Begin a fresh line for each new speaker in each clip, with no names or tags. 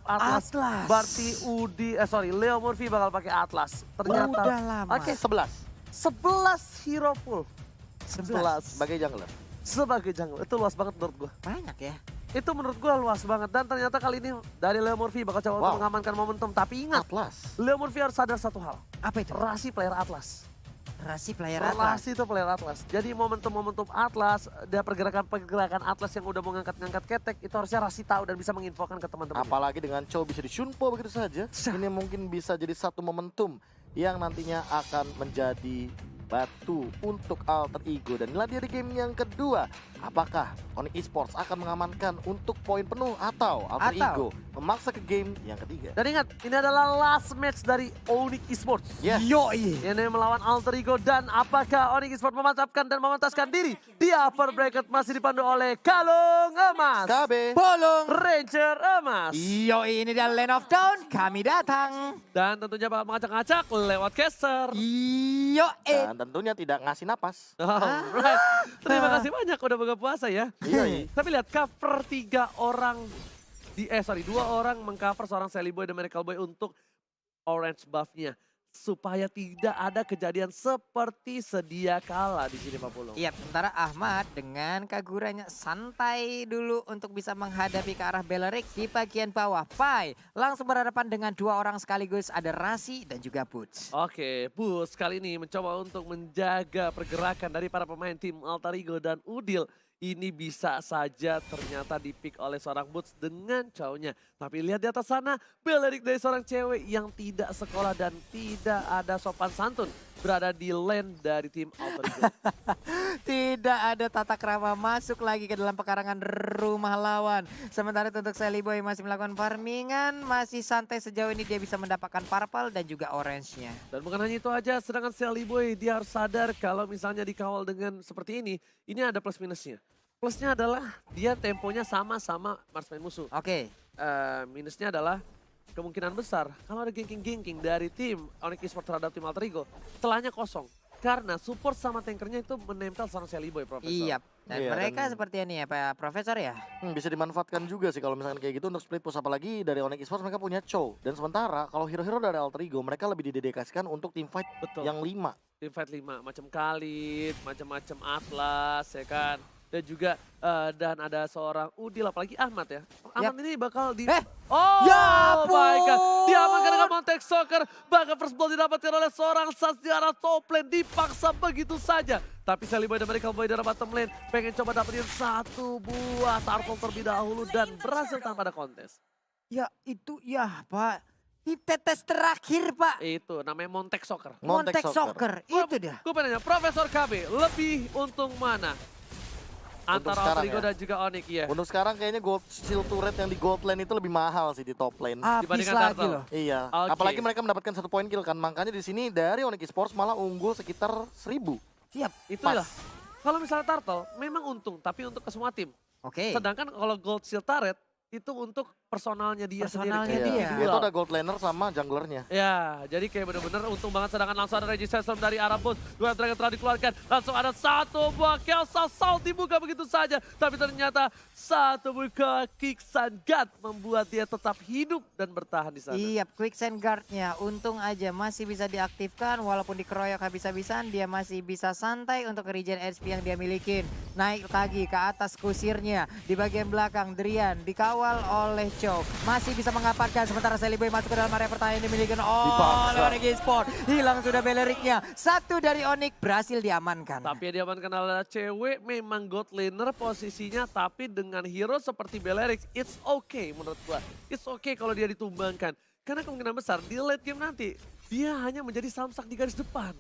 terhadap Atlas. Berarti Leo Murphy bakal pakai Atlas. Ternyata.
Udah lama.
Oke,
11.
11 hero pool.
11 sebagai jungler.
Sebagai jungler, itu luas banget menurut gue.
Banyak ya.
Itu menurut gue luas banget. Dan ternyata kali ini dari Leo Murphy bakal coba untuk mengamankan momentum. Tapi ingat,
Atlas.
Leo Murphy harus sadar satu hal.
Apa itu?
Rasi player Atlas.
Rasi player Atlas.
Rasi itu player Atlas. Jadi momentum-momentum Atlas, dan pergerakan Atlas yang udah mau ngangkat-ngangkat ketek, itu harusnya Rasi tahu dan bisa menginfokan ke teman-teman.
Apalagi dengan Chow bisa disunpo begitu saja. Ini mungkin bisa jadi satu momentum yang nantinya akan menjadi batu untuk alter ego. Dan inilah dia di game yang kedua. Apakah Onyx Esports akan mengamankan untuk poin penuh atau alter ego memaksa ke game yang ketiga?
Dan ingat, ini adalah last match dari Onyx Esports.
Yes.
Yoi.
Ini melawan alter ego, dan apakah Onyx Esports memantapkan dan memantaskan diri di upper bracket masih dipandu oleh Kalung Emas,
KB,
Bolong.
Ranger Emas.
Yoi, ini dia Land of Dawn. Kami datang.
Dan tentunya bakal mengacak-ngacak lewat caster.
Yoi.
dan tentunya tidak ngasih napas.
Alright. Terima kasih banyak udah buka puasa ya.
Iya.
Tapi lihat cover 2 orang mengcover seorang Sally Boy dan Miracle Boy untuk orange buff-nya. Supaya tidak ada kejadian seperti sedia kala di sini Pak Pulung.
Iya, sementara Ahmad dengan Kaguranya santai dulu untuk bisa menghadapi ke arah Belerik di bagian bawah. Pai langsung berhadapan dengan 2 orang sekaligus, ada Rasi dan juga Boots.
Oke, Bus kali ini mencoba untuk menjaga pergerakan dari para pemain tim Alter Ego dan Udil. Ini bisa saja ternyata dipick oleh seorang Boots dengan cowoknya. Tapi lihat di atas sana, Belerik dari seorang cewek yang tidak sekolah dan tidak ada sopan santun. Berada di lane dari tim Alter Ego.
Tidak ada tata krama masuk lagi ke dalam pekarangan rumah lawan. Sementara itu untuk Sally Boy masih melakukan farmingan, masih santai sejauh ini dia bisa mendapatkan purple dan juga orange-nya.
Dan bukan hanya itu aja, sedangkan Sally Boy dia harus sadar kalau misalnya dikawal dengan seperti ini ada plus minusnya. Plusnya adalah dia temponya sama-sama marksman musuh.
Oke.
Minusnya adalah kemungkinan besar kalau ada ganking-ganking dari tim Onyx Esports terhadap tim Alter Ego, celahnya kosong. Karena support sama tankernya itu menempel seorang Sally Boy, Profesor.
Iya. Dan
Iya,
mereka seperti ini ya Pak Profesor ya.
Bisa dimanfaatkan juga sih kalau misalkan kayak gitu untuk split push, apalagi dari Onyx Esports mereka punya Chow. Dan sementara kalau hero-hero dari Alter Ego mereka lebih didedikasikan untuk team fight
Betul.
yang 5.
Tim fight 5, macam Khalid, macam-macam Atlas, ya kan. Dan juga dan ada seorang Udil, apalagi Ahmad ya. Ahmad ini bakal di... Oh
Ya
my God,
ampun!
diamankan dengan Montek Soccer. Bahkan first blood didapatkan oleh seorang Sas di arah top lane, dipaksa begitu saja. Tapi Sally Boy dan Miracle Boy dari bottom lane pengen coba dapetin 1 buah turtle terlebih dahulu dan berhasil tanpa ada kontes.
Ya itu ya Pak. Di tetes terakhir Pak.
Itu namanya Montek Soccer.
Montek Soccer. Itu dia.
Gue pengen nanya, Profesor KB lebih untung mana? Antara Alter Ego
ya.
dan juga Onyx ya.
Untuk sekarang kayaknya gold shield turret yang di gold lane itu lebih mahal sih di top lane.
Habis
Dibandingkan
lagi
Turtle.
loh.
Iya,
Oke.
apalagi mereka mendapatkan 1 poin kill kan. Makanya di sini dari Onyx Esports malah unggul sekitar 1000.
Siap.
Itulah. Kalau misalnya Turtle memang untung, tapi untuk ke semua tim.
Oke.
Sedangkan kalau Gold Shield Turret itu untuk personalnya dia
Personalnya
sendiri.
dia.
Itu ada gold laner sama junglernya.
Ya, jadi kayak bener-bener untung banget. Sedangkan langsung ada registration dari arah bot. 2 dragon telah dikeluarkan. Langsung ada 1 buah Kelsa Salt dibuka begitu saja. Tapi ternyata 1 buah Kicksan Guard membuat dia tetap hidup dan bertahan di sana.
Iya, Quicksand Guard-nya untung aja masih bisa diaktifkan walaupun dikeroyok habis-habisan, dia masih bisa santai untuk regen HP yang dia milikin. Naik lagi ke atas kusirnya, di bagian belakang Drian dikawal oleh Chow. Masih bisa mengaparkan sementara Sally Boy masuk ke dalam area pertahanan yang dimiliki oleh Onyx Esports. Hilang sudah Beleriknya, 1 dari Onyx berhasil diamankan.
Tapi yang diamankan adalah cewek, memang god laner posisinya, tapi dengan hero seperti Belerik, it's okay menurut gua. It's okay kalau dia ditumbangkan. Karena kemungkinan besar di late game nanti, dia hanya menjadi samsak di garis depan.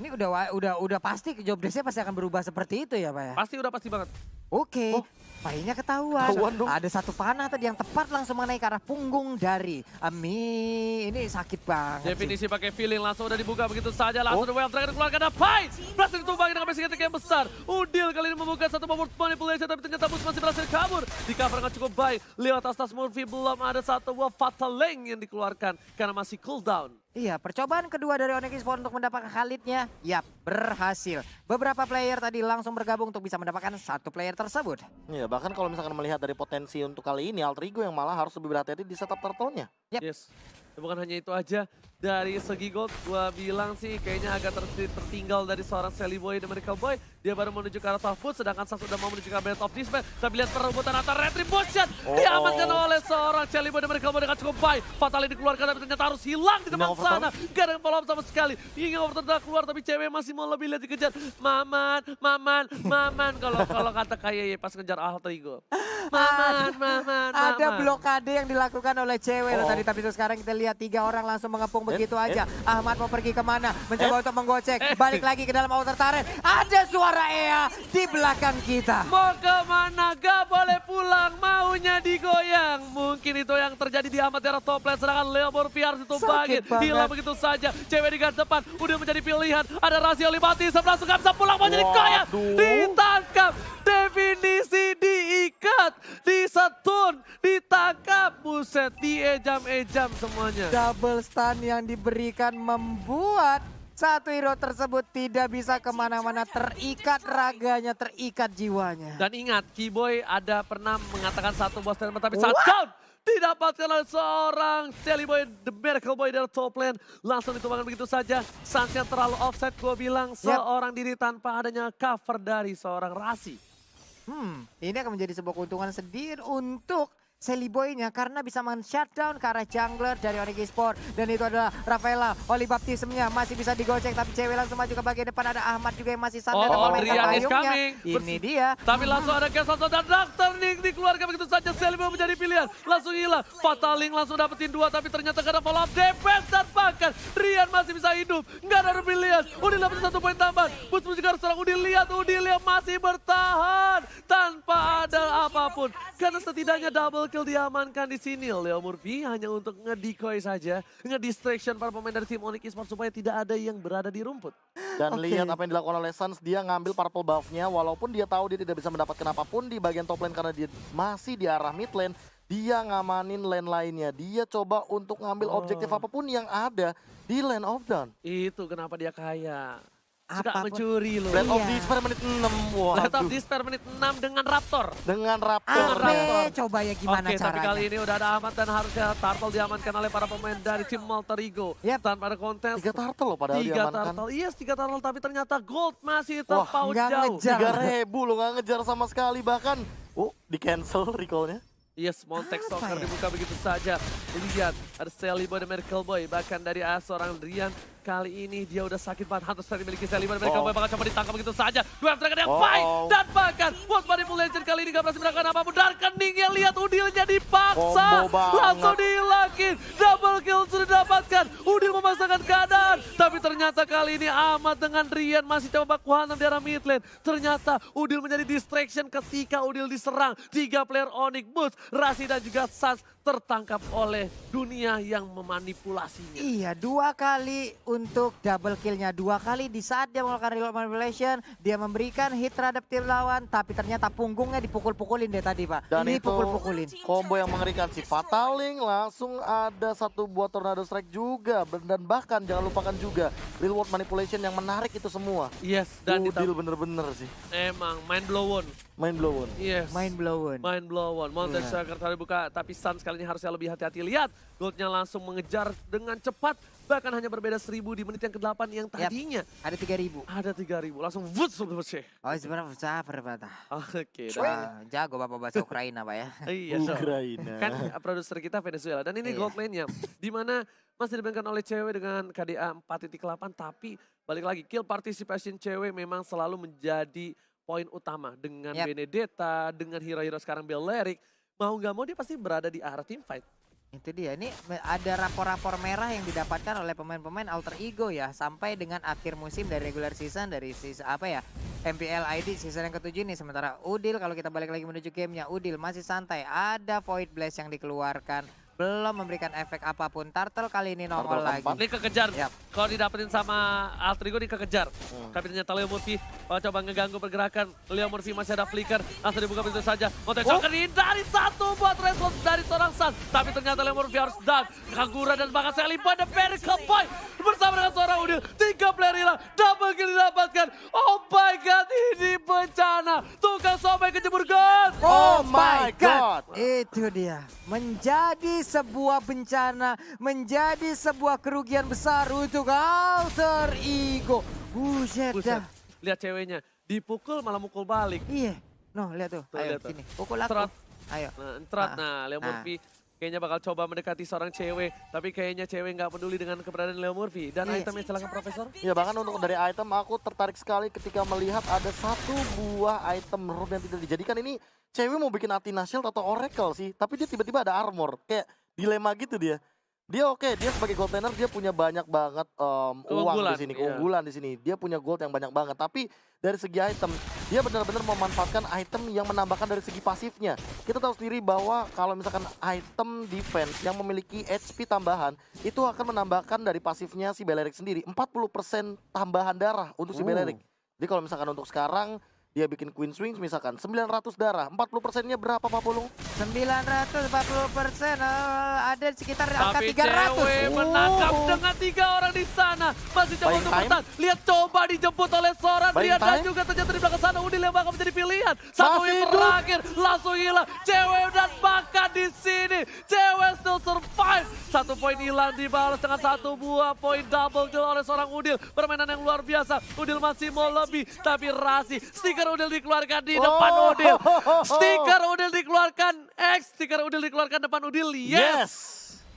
Ini udah pasti job desk-nya pasti akan berubah seperti itu ya Pak ya?
Pasti banget.
Oke. Pahitnya ketahuan.
Ketahuan dong.
Ada 1 panah tadi yang tepat langsung mengenai ke arah punggung dari Ami. Ini sakit banget.
Definisi pakai feeling langsung udah dibuka begitu saja. Langsung Wild Dragon dikeluarkan, ada Pai. Berhasil ditumbangin dengan basic attack yang besar. Udil kali ini membuka 1 forward manipulation, tapi ternyata Bus masih berhasil kabur. Di cover nggak cukup baik. Lewat atas Murphy belum ada 1 buah Fatal Lane yang dikeluarkan karena masih cooldown.
Iya, percobaan kedua dari Onyx Esports untuk mendapatkan Khalidnya, yap, berhasil. Beberapa player tadi langsung bergabung untuk bisa mendapatkan satu player tersebut.
Iya, bahkan kalau misalkan melihat dari potensi untuk kali ini, Alter Ego yang malah harus lebih berhati-hati di setup turtle-nya.
Yap.
Yes. Dan bukan hanya itu aja, dari segi gold gua bilang sih kayaknya agak tertinggal dari seorang Sally Boy dan Miracle Boy. Dia baru menuju ke arah top foot, sedangkan Sang sudah mau menuju ke Belt of Despair. Tapi lihat perebutan antara Retribution diamankan oleh seorang Sally Boy dan Miracle Boy dengan cukup baik. Fatal dikeluarkan tapi ternyata harus hilang di depan sana. Gak ada yang follow up sama sekali. Hingga overturn keluar tapi cewek masih mau lebih lihat dikejar. Maman. Kalau kata kayak pas ngejar Alter Ego. Maman.
Ada blokade yang dilakukan oleh cewek loh tadi, tapi itu sekarang kita lihat 3 orang langsung mengepung begitu aja. Ahmad mau pergi kemana? Mencoba untuk menggocek, balik lagi ke dalam outer turret. Ada suara Ea di belakang kita.
Mau kemana? Gak boleh pulang, maunya digoyang. Mungkin itu yang terjadi di Ahmad Era top lane, sedangkan Leo Morpheus itu bangkit. Hilang begitu saja, cewek di garis depan udah menjadi pilihan. Ada Razia Libati, langsung gak bisa pulang, mau jadi goyang. Ditangkap, definisi diikat, disetun, ditangkap. Buset, diejam-ejam semuanya.
Double stun yang diberikan membuat satu hero tersebut tidak bisa kemana-mana, terikat raganya, terikat jiwanya.
Dan ingat, Keyboy ada pernah mengatakan satu boss statement, tapi saat down didapatkan oleh seorang Sally Boy, The Miracle Boy dari top lane. Langsung ditumbangkan begitu saja. Sans yang terlalu offset, gue bilang seorang diri tanpa adanya cover dari seorang Rasi.
Ini akan menjadi sebuah keuntungan sendiri untuk Sally Boy-nya karena bisa men-shutdown ke arah jungler dari Onyx Esports. Dan itu adalah Rafaela, Oli Baptismnya masih bisa digocek tapi cewek langsung maju ke bagian depan. Ada Ahmad juga yang masih santai dan memainkan payungnya. Ini dia.
Tapi langsung ada Cash dan Doctor Nick dikeluarkan begitu saja. Sally Boy menjadi pilihan, langsung hilang. Fataling langsung dapetin 2 tapi ternyata gak ada follow up defense dan bahkan Rian masih bisa hidup. Gak ada pilihan, Udil dapat 1 poin tambahan. Bus juga harus serang Udil, lihat Udil yang masih bertahan tanpa ada apapun. Karena setidaknya double kill diamankan di sini. Leo Murphy hanya untuk nge-decoy saja, nge-distraction para pemain dari tim Onyx Esports supaya tidak ada yang berada di rumput.
Dan lihat apa yang dilakukan oleh Sans, dia ngambil purple buff-nya walaupun dia tahu dia tidak bisa mendapatkan apapun di bagian top lane karena dia masih di arah mid lane. Dia ngamanin lane lainnya, dia coba untuk ngambil objektif apapun yang ada di lane of down.
Itu kenapa dia kaya. Suka
Apapun.
mencuri loh.
Blade of Despair menit 6.
Blade of
Waduh.
Despair menit 6 dengan Raptor.
Dengan Raptor.
Coba ya gimana
Oke,
caranya.
tapi kali ini udah ada Ahmad dan harusnya Turtle diamankan oleh para pemain dari tim Alter Ego. Tanpa ada kontes.
3 turtle loh padahal
3
diamankan.
turtle, yes 3 turtle tapi ternyata gold masih terpaut
nggak
jauh.
ngejar.
3.000 loh, nggak ngejar sama sekali bahkan. Di cancel recall-nya.
Yes, Montek Soccer dibuka begitu saja. Lihat, ada Sally Boy dan Miracle Boy. Bahkan dari seorang Rian, kali ini dia udah sakit banget. Hunter Sally miliki Sally Boy dan Miracle Boy. Bahkan coba ditangkap begitu saja. Dua Dragon yang fight. Dan bahkan, buat manipulation kali ini gak berhasil melakukan apapun. Dan keningnya lihat Udilnya dipaksa. Langsung dihilangin. Double kill sudah dapatkan. Udil memasangkan keadaan. Tapi ternyata kali ini Ahmad dengan Rian masih coba baku hantam di arah mid lane. Ternyata Udil menjadi distraction ketika Udil diserang. 3 player Onyx Boots. Rasi dan juga Sans tertangkap oleh dunia yang memanipulasinya.
Iya, 2 kali untuk double killnya. 2 kali di saat dia melakukan reload manipulation, dia memberikan hit terhadap tim lawan, tapi ternyata punggungnya dipukul-pukulin deh tadi, Pak.
Dan
ini
itu
pukul-pukulin.
combo yang mengerikan si Fataling, langsung ada 1 buah Tornado Strike juga. Dan bahkan jangan lupakan juga real world manipulation yang menarik itu semua.
Yes, dan
Udil bener-bener sih.
emang mind blown.
Main blown.
Yes.
Mind blown.
Mind blown. Mountain Striker tadi buka, tapi Sun kali ini harusnya lebih hati-hati. Lihat, goldnya langsung mengejar dengan cepat. Bahkan hanya berbeda 1000 di menit yang ke-8 yang tadinya.
Ada 3000.
Ada 3000, langsung vut selesai.
Oh, sebenarnya usaha berapa?
Oke.
Jago Bapak bahasa Ukraina, Pak ya.
Iya, so.
Ukraina.
Kan produser kita Venezuela. Dan ini gold lane-nya. Dimana masih dimainkan oleh cewek dengan KDA 4.8. Tapi balik lagi, kill participation cewek memang selalu menjadi poin utama. Dengan Benedetta, dengan hero-hero sekarang Belleric. Mau nggak mau dia pasti berada di arah team fight.
Itu dia, ini ada rapor-rapor merah yang didapatkan oleh pemain-pemain Alter Ego ya. Sampai dengan akhir musim dari regular season, dari season, MPL ID season yang ke-7 nih. Sementara Udil, kalau kita balik lagi menuju gamenya, Udil masih santai. Ada Void Blast yang dikeluarkan. belum memberikan efek apapun. Turtle kali ini nongol
Turtle
lagi.
keempat.
Ini kekejar.
Yap.
Kalau didapetin sama Altrigo ini kekejar. Tapi ternyata Leo Murphy coba ngeganggu pergerakan. Leo Murphy masih ada flicker. Langsung dibuka pintu saja. Mau shocker dihindari satu buat respons dari seorang Suns. Tapi ternyata Leo Murphy harus down. Kagura dan bahkan Sally Point the very point. Bersama dengan seorang Udil. 3 player hilang. Double kill didapatkan. Oh my god, ini bencana. Tukang sampai kejebur god.
Oh my god.
Itu dia. Menjadi sebuah bencana, menjadi sebuah kerugian besar untuk Alter Ego. Buset dah.
Buset. Lihat ceweknya. Dipukul malah mukul balik.
Iya. No, lihat tuh.
Tuh,
Ayo
lihat tuh.
sini. Pukul aku.
Trot.
Ayo.
Nah, entrat. Nah, Leo Murphy kayaknya bakal coba mendekati seorang cewek. Tapi kayaknya cewek nggak peduli dengan keberadaan Leo Murphy. Dan
Iya.
itemnya celaka Profesor.
Ya bahkan untuk dari item aku tertarik sekali ketika melihat ada satu buah item room yang tidak dijadikan. Ini cewek mau bikin Athena Shield atau Oracle sih. Tapi dia tiba-tiba ada armor. Kayak dilema gitu dia. Dia oke, dia sebagai gold laner dia punya banyak banget uang
Keunggulan,
di sini,
iya.
keunggulan di sini. Dia punya gold yang banyak banget. Tapi dari segi item, dia benar-benar memanfaatkan item yang menambahkan dari segi pasifnya. Kita tahu sendiri bahwa kalau misalkan item defense yang memiliki HP tambahan, itu akan menambahkan dari pasifnya si Belerik sendiri 40% tambahan darah untuk si Belerik. Jadi kalau misalkan untuk sekarang dia bikin Queen Swings misalkan 900 darah, 40%-nya berapa Pak Pulung?
940%, ada sekitar angka
Tapi
300.
cewek menangkap dengan 3 orang di sana. Masih coba
Buying
untuk
time.
bertahan. Lihat coba dijemput oleh seorang
Buying
Drian dan
time.
juga ternyata di belakang sana Udil yang bakal menjadi pilihan. Satu
Masih
hit
hidup.
terakhir langsung hilang. Cewek dan bahkan di sini cewek still survive. 1 poin hilang dibalas dengan 1 buah poin double kill oleh seorang Udil. Permainan yang luar biasa. Udil masih mau lebih tapi Rasi stiker Udil dikeluarkan di depan Udil. Stiker Udil dikeluarkan. Stiker Udil dikeluarkan depan Udil. Yes.
Yes.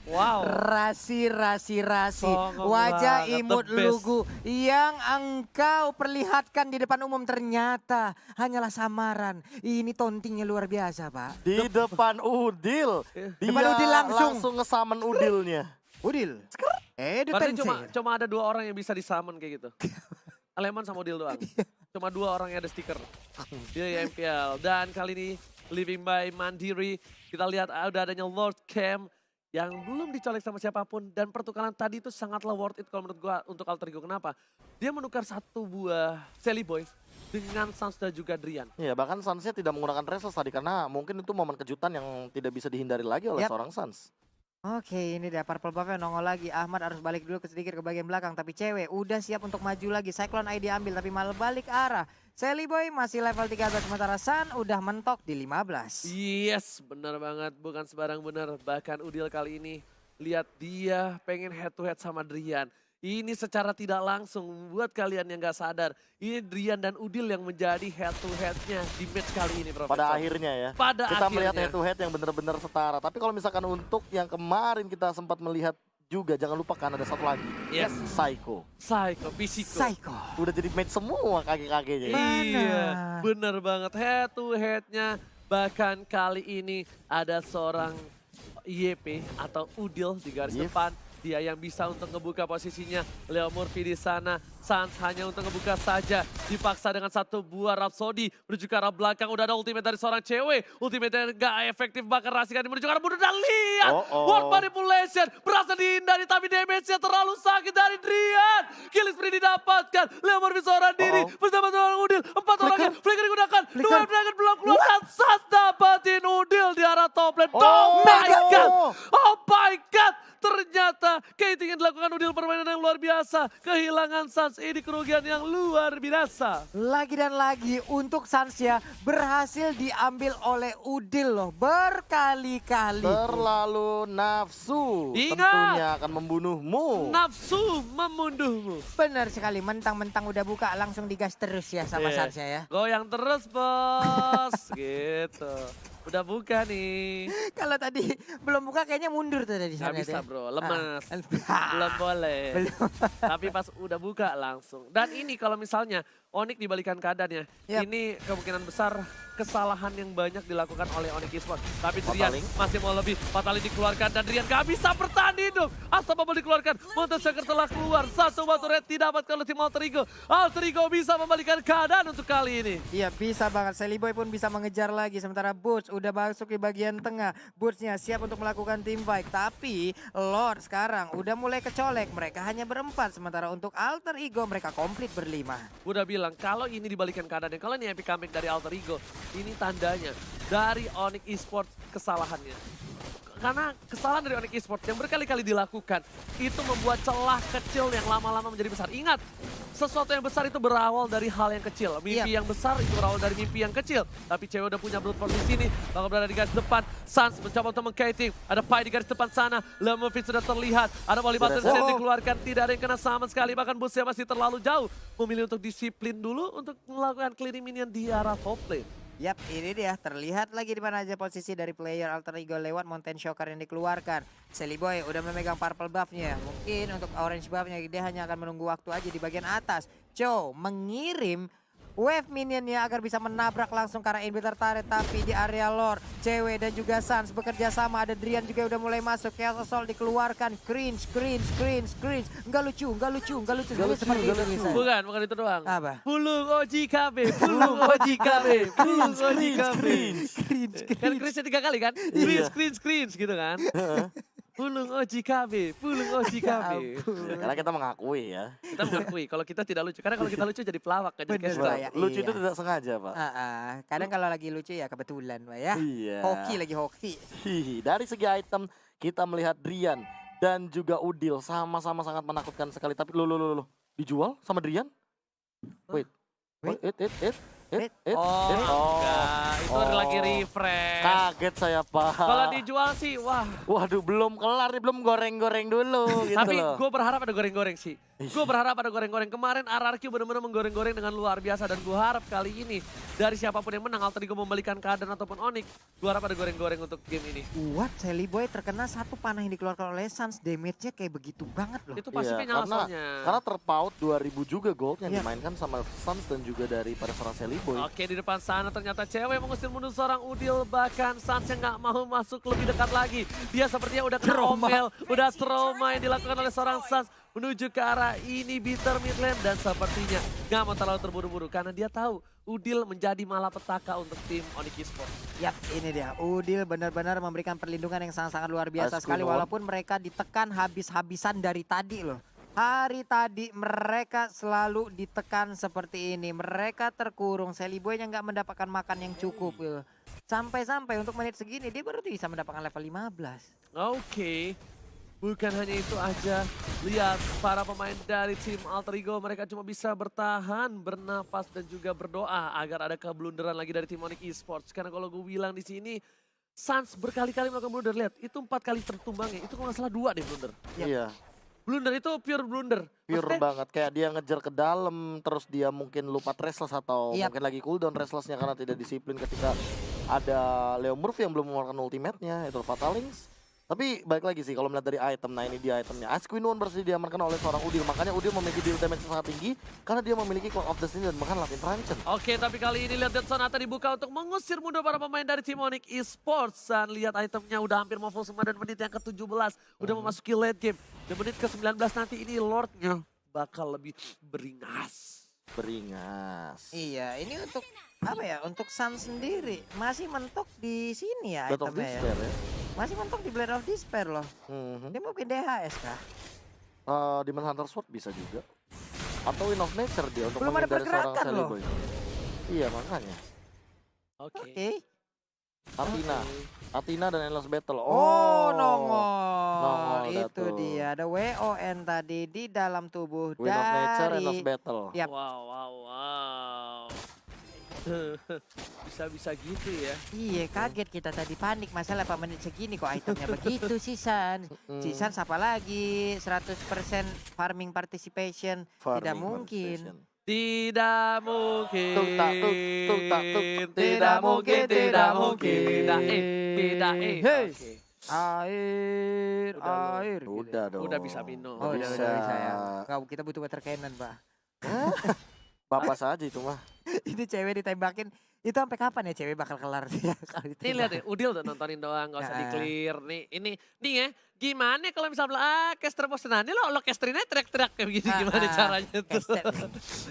Wow.
Rasi.
Songong
Wajah
banget,
imut
the best.
lugu yang engkau perlihatkan di depan umum ternyata hanyalah samaran. Ini tauntingnya luar biasa, Pak.
Di depan Udil. Dia
Depan Udil langsung.
ngesamen Udilnya.
Udil. Itu
Berarti
Tensei.
cuma ada 2 orang yang bisa disummon kayak gitu. Aleman sama Udil doang. Cuma 2 orang yang ada stiker di MPL. Dan kali ini Living by Mandiri. Kita lihat udah adanya Lord Cam yang belum dicolek sama siapapun. Dan pertukaran tadi itu sangatlah worth it kalau menurut gua untuk Alter Ego. Kenapa? Dia menukar 1 buah Sally Boy dengan Sans dan juga Drian.
Iya, bahkan Suns-nya tidak menggunakan Restless tadi karena mungkin itu momen kejutan yang tidak bisa dihindari lagi oleh
Yap.
seorang Suns.
Oke, ini dia Purple Buff-nya nongol lagi. Ahmad harus balik dulu sedikit ke bagian belakang. Tapi cewek udah siap untuk maju lagi. Cyclone ID ambil tapi malah balik arah. Sally Boy masih level 13 sementara Sun udah mentok di 15.
Yes, benar banget. Bukan sembarang benar. Bahkan Udil kali ini lihat dia pengen head to head sama Drian. Ini secara tidak langsung buat kalian yang gak sadar. Ini Drian dan Udil yang menjadi head to headnya di match kali ini, Profesor.
Pada akhirnya ya.
Pada
Kita
akhirnya.
melihat head to head yang benar-benar setara. Tapi kalau misalkan untuk yang kemarin kita sempat melihat juga, jangan lupakan ada satu lagi.
Yes.
Psycho.
Psycho, Fisiko.
Psycho.
Udah jadi match semua kaki-kakinya.
Iya,
Mana?
bener banget. Head to headnya. Bahkan kali ini ada seorang YP atau Udil di garis
Yep.
depan. Dia yang bisa untuk ngebuka posisinya. Leo Murphy di sana. Sans hanya untuk ngebuka saja. Dipaksa dengan 1 buah Rhapsody. Menuju ke arah belakang. Udah ada ultimate dari seorang cewek. Ultimate yang gak efektif. Bahkan Rasikan menuju ke arah bunuh. Dan lihat. Word manipulation. Berhasil dihindari. Tapi damage-nya terlalu sakit dari Drian. Kill spree didapatkan. Leo Murphy seorang diri. Bersama seorang Udil. 4 orangnya. Flicker digunakan. 2 Dragon belum keluar. Dan Sans dapatin Udil di arah top lane. Oh my god. Oh my god. Ternyata Katie ingin dilakukan Udil permainan yang luar biasa. Kehilangan Sans ini kerugian yang luar biasa.
Lagi dan lagi untuk Sansya berhasil diambil oleh Udil loh berkali-kali.
Terlalu nafsu.
Ingat.
Tentunya akan membunuhmu.
Nafsu memunduhmu.
Benar sekali, mentang-mentang udah buka langsung digas terus ya sama
Iya.
Sansya ya.
Goyang terus bos. Gitu. Udah buka nih.
Kalau tadi belum buka kayaknya mundur tuh tadi
Gak
sana
bisa
tuh.
bro, lemes.
Ah.
Belum boleh.
Belum.
Tapi pas udah buka langsung. Dan ini kalau misalnya Onyx dibalikan keadaannya.
Yap.
Ini kemungkinan besar kesalahan yang banyak dilakukan oleh Onyx Esports. Tapi Drian
Fataling.
masih mau lebih. Fataling dikeluarkan dan Drian gak bisa bertahan hidup. Asap Bubble dikeluarkan. Montesaker telah keluar. Satu batu red didapatkan oleh tim Alter Ego. Alter Ego bisa membalikan keadaan untuk kali ini.
Iya bisa banget, Seliboy pun bisa mengejar lagi. Sementara Boots udah masuk di bagian tengah. Bootsnya siap untuk melakukan team fight. Tapi Lord sekarang udah mulai kecolek. Mereka hanya berempat. Sementara untuk Alter Ego mereka komplit berlima.
Udah bilang kalau ini dibalikan keadaannya. Kalau ini epic comeback dari Alter Ego. Ini tandanya dari Onyx Esports kesalahannya. Karena kesalahan dari Onyx Esports yang berkali-kali dilakukan itu membuat celah kecil yang lama-lama menjadi besar. Ingat, sesuatu yang besar itu berawal dari hal yang kecil. Mimpi yang besar itu berawal dari mimpi yang kecil. Tapi cewek udah punya blood force di sini, bakal berada di garis depan. Sans mencoba untuk meng-kiting. Ada Pai di garis depan sana. Lemovit sudah terlihat. Ada volley button set dikeluarkan. Tidak ada yang kena sama sekali. Bahkan busnya masih terlalu jauh. Memilih untuk disiplin dulu untuk melakukan clearing minion di arah top lane.
Yap, ini dia terlihat lagi di mana aja posisi dari player Alter Ego lewat Mountain Shocker yang dikeluarkan. Seliboy udah memegang purple buff-nya. Mungkin untuk orange buff-nya dia hanya akan menunggu waktu aja di bagian atas. Joe mengirim wave minionnya agar bisa menabrak langsung ke arah inhibitor turret, tapi di area lore Cewek dan juga Sans bekerja sama. Ada Drian juga udah mulai masuk. Chaos Assault dikeluarkan. Cringe. Enggak lucu. Seperti itu bisa.
Bukan itu doang.
Apa?
Pulung OJKB, pulung OJKB, pulung OJKB. Kan cringe 3 kali kan? Cringe gitu kan? Pulung OJKB, pulung OJKB.
Karena kita mengakui ya.
Kita mengakui kalau kita tidak lucu. Karena kalau kita lucu jadi pelawak kan. Jadi
Bener,
caster.
Pak, ya.
Lucu
Iya.
itu tidak sengaja, Pak.
Kadang kalau lagi lucu ya kebetulan, Pak ya.
Iya.
Hoki.
Hihi, dari segi item kita melihat Drian dan juga Udil sama-sama sangat menakutkan sekali. Tapi lo dijual sama Drian? Wait.
Oh, enggak. Itu lagi refresh.
Kaget saya, Pak.
Kalau dijual sih, wah.
Waduh, belum kelar nih, belum goreng-goreng dulu gitu
Tapi
loh.
gue berharap ada goreng-goreng sih. Gue berharap ada goreng-goreng. Kemarin RRQ benar-benar menggoreng-goreng dengan luar biasa. Dan gue harap kali ini dari siapapun yang menang, Alter Ego membalikan keadaan ataupun Onyx. Gue harap ada goreng-goreng untuk game ini.
What? Seliboy terkena satu panah yang dikeluarkan oleh Sans. Damage-nya kayak begitu banget loh.
Itu pasifnya nyala soalnya.
Karena terpaut 2000 juga gold yang dimainkan sama Suns dan juga dari pada seorang Seliboy.
Oke, di depan sana ternyata cewek mengusir mundur seorang Udil. Bahkan Sans yang gak mau masuk lebih dekat lagi. Dia sepertinya udah kena omel, udah trauma yang dilakukan oleh seorang Sans. Menuju ke arah inhibitor mid lane dan sepertinya gak mau terlalu terburu-buru. Karena dia tahu Udil menjadi malapetaka untuk tim Onyx Esports.
Yap, ini dia. Udil benar-benar memberikan perlindungan yang sangat-sangat luar biasa sekali. Walaupun mereka ditekan habis-habisan dari tadi loh. Hari tadi mereka selalu ditekan seperti ini. Mereka terkurung. Seliboy yang nggak mendapatkan makan yang cukup. Sampai-sampai untuk menit segini dia baru bisa mendapatkan level 15.
Oke. Bukan hanya itu aja, lihat para pemain dari tim Alter Ego, mereka cuma bisa bertahan, bernafas dan juga berdoa agar ada keblunderan lagi dari tim Onyx Esports. Karena kalau gue bilang di sini, Sans berkali-kali melakukan blunder, lihat itu 4 kali tertumbangnya, itu kalau nggak salah 2 deh blunder.
Iya.
Blunder itu pure blunder.
Pure banget, kayak dia ngejar ke dalam, terus dia mungkin lupa restless atau mungkin lagi cooldown restlessnya karena tidak disiplin ketika ada Leo Murphy yang belum mengeluarkan ultimate-nya, itu Fatalings. Tapi balik lagi sih kalau melihat dari item, nah ini dia itemnya. Ice Queen One berhasil diamankan oleh seorang Udil, makanya Udil memiliki deal damage yang sangat tinggi karena dia memiliki Clock of Destiny dan bahkan Latin Rancen.
Oke, tapi kali ini lihat Dead Sonata dibuka untuk mengusir mundur para pemain dari tim Onyx Esports. Dan lihat itemnya udah hampir mau full semua dan menit yang ke-17 udah memasuki late game. Dan menit ke-19 nanti ini Lordnya bakal lebih beringas.
Iya, ini untuk apa ya? Untuk Sun sendiri masih mentok di sini ya
Blade of
itemnya
Despair
ya.
ya.
Masih mentok di Blade of Despair loh. Dia mungkin DHS kah?
Demon Hunter Sword bisa juga. Atau Wind of Nature dia untuk
Belum ada
menghindari seorang
pergerakan loh.
Seliboy. Iya makanya.
Oke.
Athena dan Endless Battle.
Nongol. Itu
tuh.
dia. Ada WON tadi di dalam tubuh
Wind of Nature,
dari
Endless Battle.
Yap.
Wow. Bisa-bisa gitu ya.
Iya, kaget kita tadi panik masalah 8 menit segini kok itemnya begitu sih San. Si San apa lagi 100% farming participation. Tidak mungkin.
Tidak mungkin.
Tidak mungkin.
Tidak.
Hey.
Oke.
Air.
Udah dong.
Udah bisa minum.
Oh, udah
Bisa.
bisa ya. Kita butuh water cannon, Pak.
Bapak saja itu mah.
Ini cewek ditembakin, itu sampai kapan ya cewek bakal kelar dia kalau
Nih
ditembak?
lihat deh, Udil tuh nontonin doang, gak usah
Heeh.
di-clear. Nih ya, gimana kalau misalnya caster bosenan, ini lo casterinnya teriak-teriak kayak begini, gimana caranya tuh.
caster.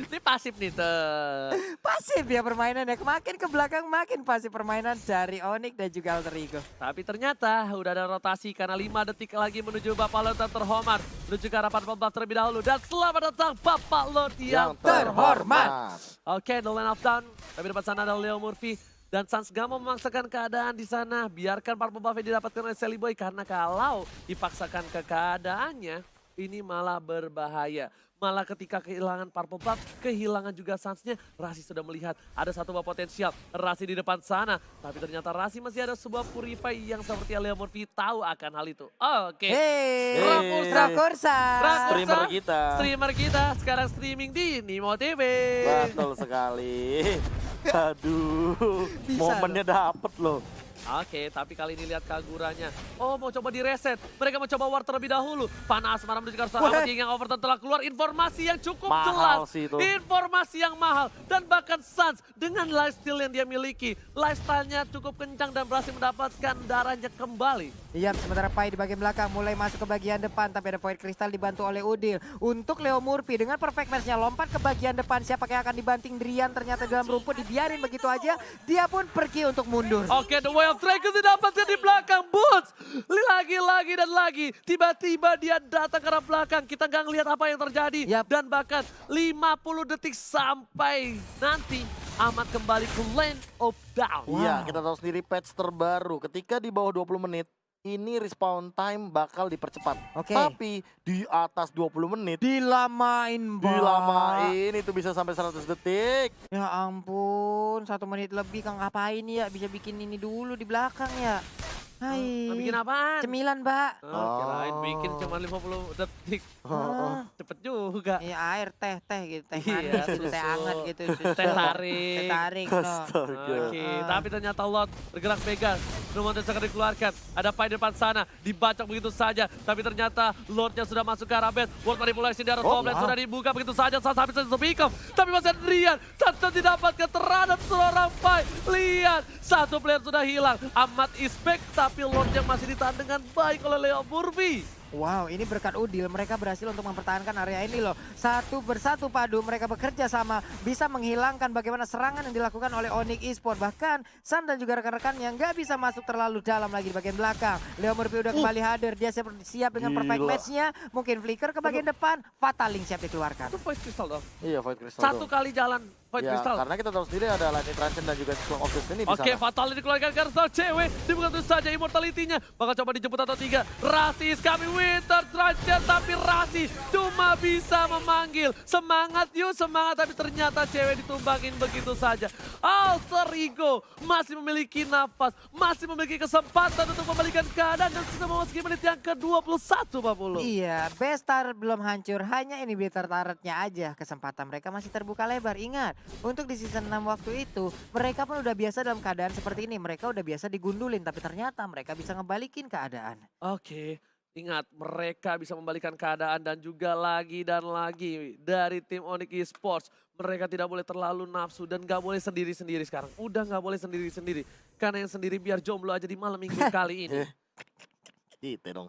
Ini pasif nih tuh.
Pasif ya permainannya, makin ke belakang makin pasif permainan dari Onyx dan juga Alter Ego.
Tapi ternyata udah ada rotasi karena 5 detik lagi menuju Bapak Lot yang terhormat. Menuju ke arah 14 terlebih dahulu. Dan selamat datang Bapak Lot yang
terhormat.
Oke, the line of down. Tapi depan sana ada Leo Murphy. Dan Sans gak mau memaksakan keadaan di sana. Biarkan purple buff-nya didapatkan oleh Sally Boy. Karena kalau dipaksakan ke keadaannya, ini malah berbahaya. Malah ketika kehilangan purple buff, kehilangan juga Sans-nya. Rasi sudah melihat ada satu buah potensial. Rasi di depan sana. Tapi ternyata Rasi masih ada sebuah purify yang seperti Leo Murphy tahu akan hal itu. Oke.
Hey,
Rakursa.
Rakursa.
Streamer kita.
Streamer kita sekarang streaming di Nimo TV.
Betul sekali. Aduh,
Bisa
momennya dapet loh.
Oke, tapi kali ini lihat Kaguranya. Oh, mau coba direset. Mereka mau coba war terlebih dahulu. Panas marah menuju ke arah sana. King yang overturn telah keluar. Informasi yang cukup
Mahal
jelas.
sih itu.
Informasi yang mahal. Dan bahkan Sans dengan lifestyle yang dia miliki. Lifestyle-nya cukup kencang dan berhasil mendapatkan darahnya kembali.
Iya, sementara Pai di bagian belakang mulai masuk ke bagian depan. Tapi ada Void Crystal dibantu oleh Udil. Untuk Leo Murphy dengan perfect match-nya lompat ke bagian depan. Siapa yang akan dibanting Drian ternyata dalam rumput dibiarin begitu aja. Dia pun pergi untuk mundur.
Oke, the Wild Dragon didapatkan di belakang Boots. Lagi dan lagi. Tiba-tiba dia datang ke arah belakang. Kita nggak ngelihat apa yang terjadi.
Yap.
Dan bahkan 50 detik sampai nanti Ahmad kembali ke lane of down.
Iya, kita tahu sendiri patch terbaru. Ketika di bawah 20 menit, ini respawn time bakal dipercepat.
Oke.
Tapi di atas 20 menit,
Dilamain, Mbak.
dilamain itu bisa sampai 100 detik.
Ya ampun, 1 menit lebih Kang ngapain ya? Bisa bikin ini dulu di belakang ya. Hai.
Bikin apaan?
Cemilan, Mbak.
Oh, kirain bikin cuma 50 detik.
Ah.
Cepet juga.
Iya air teh gitu, teh
Iya,
manis gitu, teh
susu.
hangat gitu, susu.
Teh tarik.
Teh tarik, no.
Astaga.
Oke,
Ah.
tapi ternyata Lot bergerak Vegas. Numontes akan dikeluarkan. Ada Pai di depan sana. Dibacok begitu saja. Tapi ternyata Lordnya sudah masuk ke arah bed. World Manipulation di arah top lane
wow.
sudah dibuka begitu saja. Sans habis satu pick up. Tapi masih ada Rian. Sans didapatkan terhadap seorang Pai. Lihat, satu player sudah hilang. Ahmad is back. Tapi Lordnya masih ditahan dengan baik oleh Leo Murphy.
Wow, ini berkat Udil mereka berhasil untuk mempertahankan area ini loh. Satu bersatu padu mereka bekerja sama bisa menghilangkan bagaimana serangan yang dilakukan oleh Onyx Esports. Bahkan San dan juga rekan-rekan yang nggak bisa masuk terlalu dalam lagi di bagian belakang. Leo Murphy udah kembali hadir, dia siap dengan perfect
Gila.
match-nya. Mungkin flicker ke bagian depan, Fatal Link siap dikeluarkan.
Itu Void Crystal dong.
Iya, Void Crystal.
Satu
dong.
kali jalan Void
Ya,
Crystal.
karena kita tahu sendiri ada Lightning Transcend dan juga Storm of Destiny di
Oke,
sana.
Fatal dikeluarkan karena soal cewek. Dibuka terus saja immortality-nya. Bakal coba dijemput atau tidak. Rasi is coming Winter Truncheon. Tapi Rasi cuma bisa memanggil. Semangat yuk, semangat. Tapi ternyata cewek ditumbangin begitu saja. Alter Ego masih memiliki nafas. Masih memiliki kesempatan untuk membalikan keadaan. Dan sudah memasuki menit yang ke-21, Pak Pulu.
Iya, Bestar belum hancur, hanya ini bitter turretnya aja. Kesempatan mereka masih terbuka lebar. Ingat, untuk di season 6 waktu itu, mereka pun udah biasa dalam keadaan seperti ini. Mereka udah biasa digundulin, tapi ternyata mereka bisa ngebalikin keadaan.
Oke, ingat mereka bisa membalikan keadaan dan juga lagi dan lagi dari tim Onyx Esports. Mereka tidak boleh terlalu nafsu dan gak boleh sendiri-sendiri sekarang. Udah gak boleh sendiri-sendiri. Karena yang sendiri biar jomblo aja di malam minggu kali ini.
Gitu dong.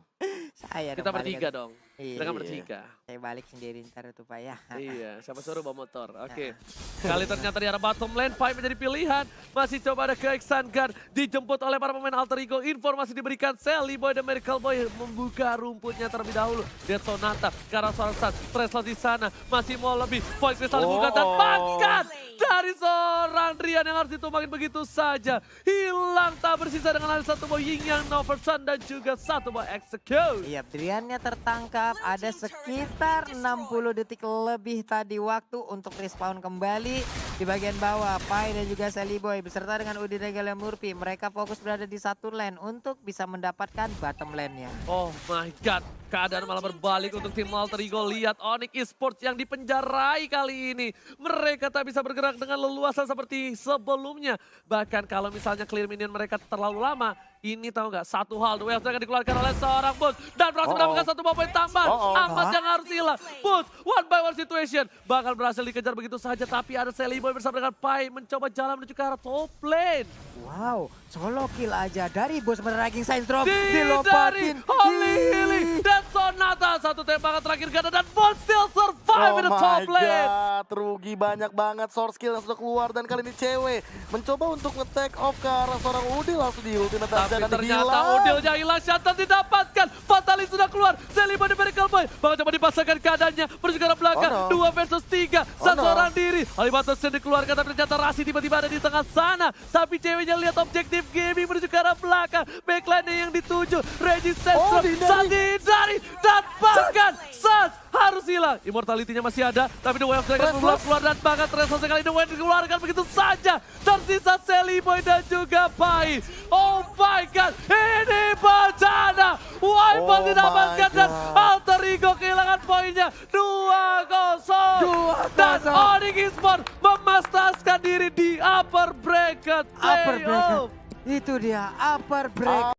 Saya
Kita
dong balik
bertiga
aja.
dong.
Iya,
Kita kan bertiga.
saya balik sendiri ntar tuh Pak ya.
Iya, siapa suruh bawa motor. Oke. Kali ternyata di arah bottom lane, Pai menjadi pilihan. Masih coba ada ke Xangar. Dijemput oleh para pemain Alter Ego. Informasi diberikan Sally Boy dan Miracle Boy membuka rumputnya terlebih dahulu. Dead Sonata, ke arah Sorsan. Tresla di sana, masih mau lebih. Void Crystal dibuka dan makan dari seorang Rian yang harus ditumbangin begitu saja. Hilang tak bersisa dengan ada satu boy Ying Yang Noverson dan juga satu boy Execute.
Iya, Driannya tertangkap. Ada sekitar 60 detik lebih tadi waktu untuk respawn kembali di bagian bawah. Pai dan juga Sally Boy beserta dengan Udi dan Leo Murphy. Mereka fokus berada di satu lane untuk bisa mendapatkan bottom lane-nya.
Oh my god, keadaan malah berbalik untuk tim Alter Ego. Lihat Onyx Esports yang dipenjarai kali ini. Mereka tak bisa bergerak dengan leluasa seperti sebelumnya. Bahkan kalau misalnya clear minion mereka terlalu lama, Ini tahu nggak, satu hal, The Wave Dragon dikeluarkan oleh seorang Boots. Dan berhasil mendapatkan satu poin tambahan. Amat yang harus hilang. Boots, 1-by-1 situation. Bakal berhasil dikejar begitu saja, tapi ada Sally Boy bersama dengan Pai mencoba jalan menuju ke arah top lane.
Wow, solo kill aja dari bos Raging Science Drop.
Dari
Dilompatin.
Holy Healy dan Sonata. Satu tembakan terakhir ganda dan Boots still survive in the top lane.
Rugi banyak banget source skill yang sudah keluar dan kali ini cewek mencoba untuk nge-take off ke arah seorang Udil langsung di ultimate
Tapi
dan
ternyata Udilnya hilang, Shantan didapatkan. Fatalis sudah keluar, Sally Boy di Miracle Boy. Bakal coba dipasangkan keadaannya, menuju ke arah belakang. 2 versus 3, satu orang diri. Alibatos yang dikeluarkan, tapi ternyata Rasi tiba-tiba ada di tengah sana. Tapi ceweknya lihat objektif gaming menuju ke arah belakang. Backline yang dituju, Resistance saat dihindari. Dan bahkan Sans harus hilang. Immortality-nya masih ada, tapi The Wave Dragon belum keluar dan bahkan Resource kali ini dikeluarkan begitu saja. Tersisa Sally Boy dan juga Pai. Oh my god, ini bencana. Wipeout didapatkan dan Alter Ego kehilangan poinnya 2-0. Dan Onyx Esports memastaskan diri di upper bracket.
Upper bracket. Itu dia upper bracket.